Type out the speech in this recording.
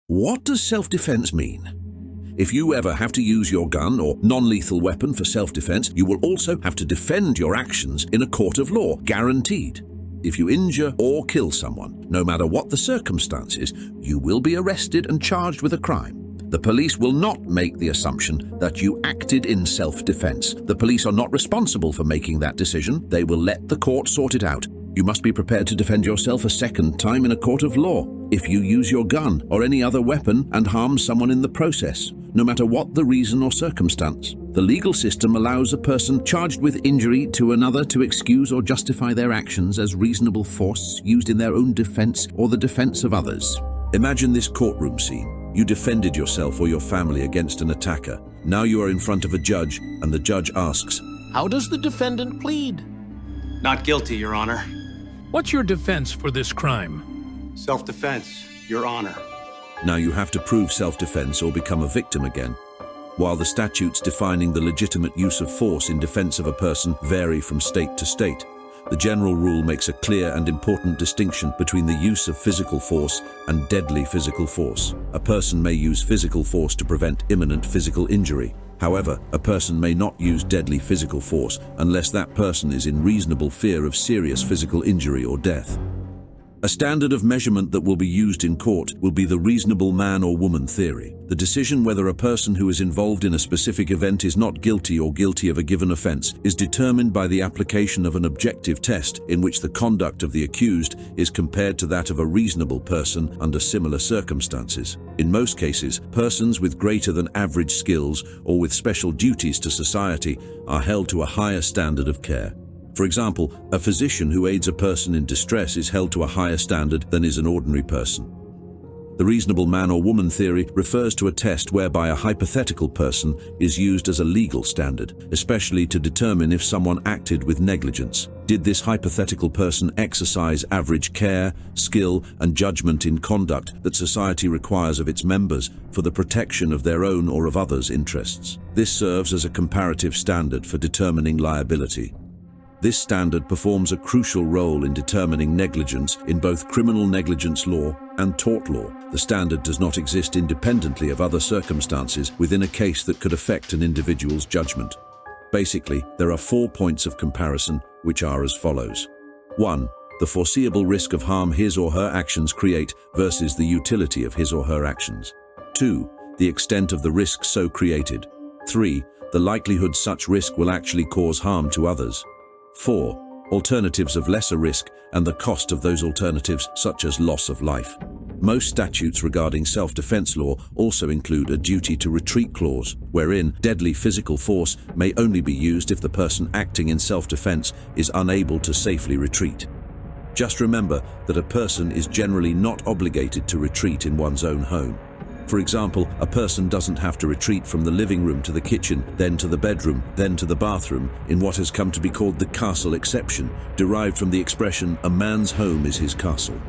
What does self-defense mean? If you ever have to use your gun or non-lethal weapon for self-defense, you will also have to defend your actions in a court of law, guaranteed. If you injure or kill someone, no matter what the circumstances, you will be arrested and charged with a crime. The police will not make the assumption that you acted in self-defense. The police are not responsible for making that decision. They will let the court sort it out. You must be prepared to defend yourself a second time in a court of law if you use your gun or any other weapon and harm someone in the process, no matter what the reason or circumstance. The legal system allows a person charged with injury to another to excuse or justify their actions as reasonable force used in their own defense or the defense of others. Imagine this courtroom scene. You defended yourself or your family against an attacker. Now you are in front of a judge, and the judge asks, "How does the defendant plead?" Not guilty, Your Honor. What's your defense for this crime? Self-defense, Your Honor. Now you have to prove self-defense or become a victim again. While the statutes defining the legitimate use of force in defense of a person vary from state to state, the general rule makes a clear and important distinction between the use of physical force and deadly physical force. A person may use physical force to prevent imminent physical injury. However, a person may not use deadly physical force unless that person is in reasonable fear of serious physical injury or death. A standard of measurement that will be used in court will be the reasonable man or woman theory. The decision whether a person who is involved in a specific event is not guilty or guilty of a given offense is determined by the application of an objective test in which the conduct of the accused is compared to that of a reasonable person under similar circumstances. In most cases, persons with greater than average skills or with special duties to society are held to a higher standard of care. For example, a physician who aids a person in distress is held to a higher standard than is an ordinary person. The reasonable man or woman theory refers to a test whereby a hypothetical person is used as a legal standard, especially to determine if someone acted with negligence. Did this hypothetical person exercise average care, skill, and judgment in conduct that society requires of its members for the protection of their own or of others' interests? This serves as a comparative standard for determining liability. This standard performs a crucial role in determining negligence in both criminal negligence law and tort law. The standard does not exist independently of other circumstances within a case that could affect an individual's judgment. Basically, there are 4 points of comparison, which are as follows. 1. The foreseeable risk of harm his or her actions create versus the utility of his or her actions. 2. The extent of the risk so created. 3. The likelihood such risk will actually cause harm to others. 4. Alternatives of lesser risk and the cost of those alternatives, such as loss of life. Most statutes regarding self-defense law also include a duty to retreat clause, wherein deadly physical force may only be used if the person acting in self-defense is unable to safely retreat. Just remember that a person is generally not obligated to retreat in one's own home. For example, a person doesn't have to retreat from the living room to the kitchen, then to the bedroom, then to the bathroom, in what has come to be called the castle exception, derived from the expression, "a man's home is his castle."